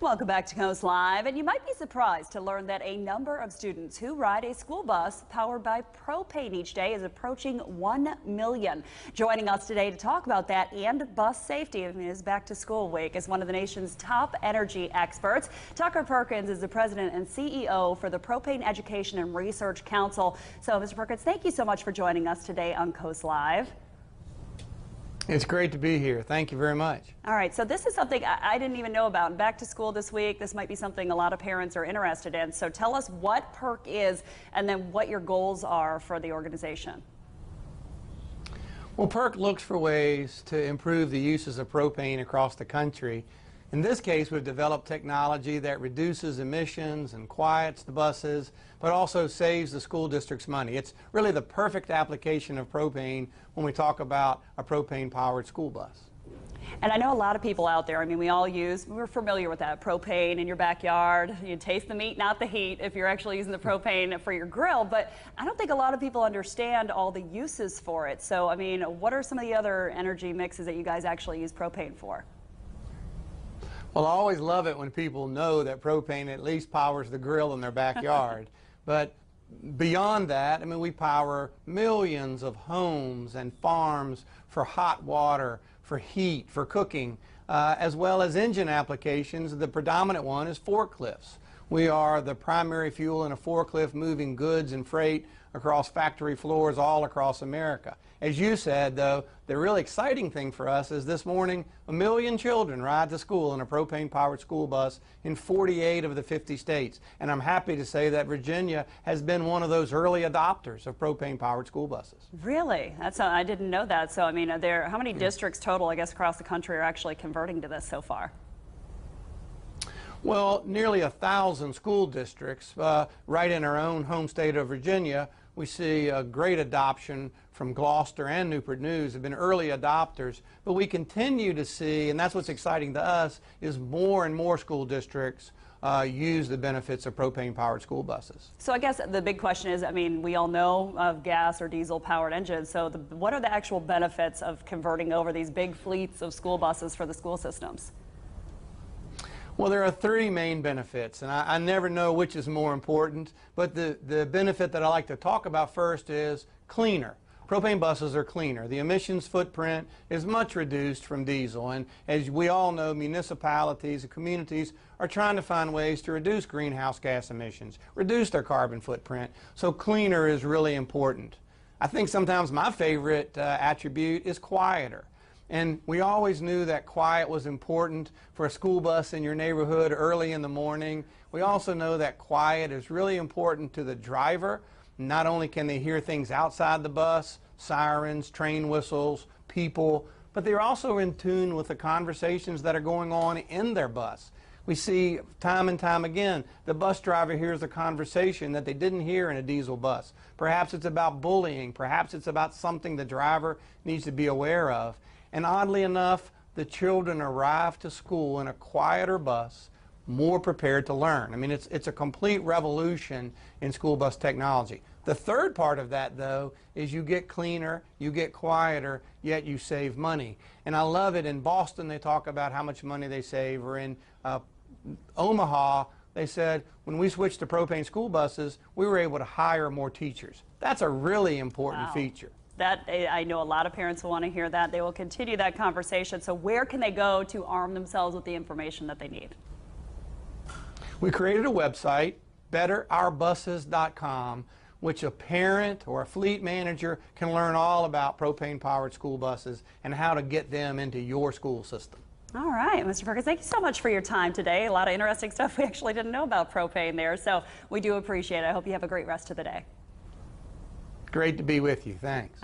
Welcome back to Coast Live, and you might be surprised to learn that a number of students who ride a school bus powered by propane each day is approaching 1 million. Joining us today to talk about that and bus safety is Back to School Week is one of the nation's top energy experts. Tucker Perkins is the president and CEO for the Propane Education and Research Council. So, Mr. Perkins, thank you so much for joining us today on Coast Live. It's great to be here. Thank you very much. All right, so this is something I didn't even know about. Back to school this week, this might be something a lot of parents are interested in. So tell us what PERC is and then what your goals are for the organization. Well, PERC looks for ways to improve the uses of propane across the country. In this case, we've developed technology that reduces emissions and quiets the buses, but also saves the school districts money. It's really the perfect application of propane when we talk about a propane-powered school bus. And I know a lot of people out there, I mean, we're familiar with that, propane in your backyard. You taste the meat, not the heat, if you're actually using the propane for your grill. But I don't think a lot of people understand all the uses for it. So, I mean, what are some of the other energy mixes that you guys actually use propane for? Well, I always love it when people know that propane at least powers the grill in their backyard. But beyond that, I mean, we power millions of homes and farms for hot water, for heat, for cooking, as well as engine applications. The predominant one is forklifts. We are the primary fuel in a forklift moving goods and freight across factory floors all across America. As you said, though, the really exciting thing for us is this morning 1 million children ride to school in a propane-powered school bus in 48 of the 50 states. And I'm happy to say that Virginia has been one of those early adopters of propane-powered school buses. Really? I didn't know that. So, I mean, how many districts total, I guess, across the country are actually converting to this so far? Well, nearly 1,000 school districts right in our own home state of Virginia. We see a great adoption from Gloucester and Newport News have been early adopters, but we continue to see, and that's what's exciting to us, is more and more school districts use the benefits of propane-powered school buses. So I guess the big question is, I mean, we all know of gas or diesel-powered engines, so what are the actual benefits of converting over these big fleets of school buses for the school systems? Well, there are 3 main benefits, and I never know which is more important, but the benefit that I like to talk about first is cleaner. Propane buses are cleaner. The emissions footprint is much reduced from diesel, and as we all know, municipalities and communities are trying to find ways to reduce greenhouse gas emissions, reduce their carbon footprint, so cleaner is really important. I think sometimes my favorite attribute is quieter. And we always knew that quiet was important for a school bus in your neighborhood early in the morning. We also know that quiet is really important to the driver. Not only can they hear things outside the bus, sirens, train whistles, people, but they're also in tune with the conversations that are going on in their bus. We see time and time again, the bus driver hears a conversation that they didn't hear in a diesel bus. Perhaps it's about bullying, perhaps it's about something the driver needs to be aware of. And oddly enough, the children arrive to school in a quieter bus, more prepared to learn. I mean, it's a complete revolution in school bus technology. The third part of that, though, is you get cleaner, you get quieter, yet you save money. And I love it. In Boston, they talk about how much money they save, or in Omaha, they said, when we switched to propane school buses, we were able to hire more teachers. That's a really important feature. I know a lot of parents will want to hear that. They will continue that conversation. So where can they go to arm themselves with the information that they need? We created a website, betterourbuses.com, which a parent or a fleet manager can learn all about propane-powered school buses and how to get them into your school system. All right, Mr. Perkins, thank you so much for your time today. A lot of interesting stuff we actually didn't know about propane there, so we do appreciate it. I hope you have a great rest of the day. Great to be with you. Thanks.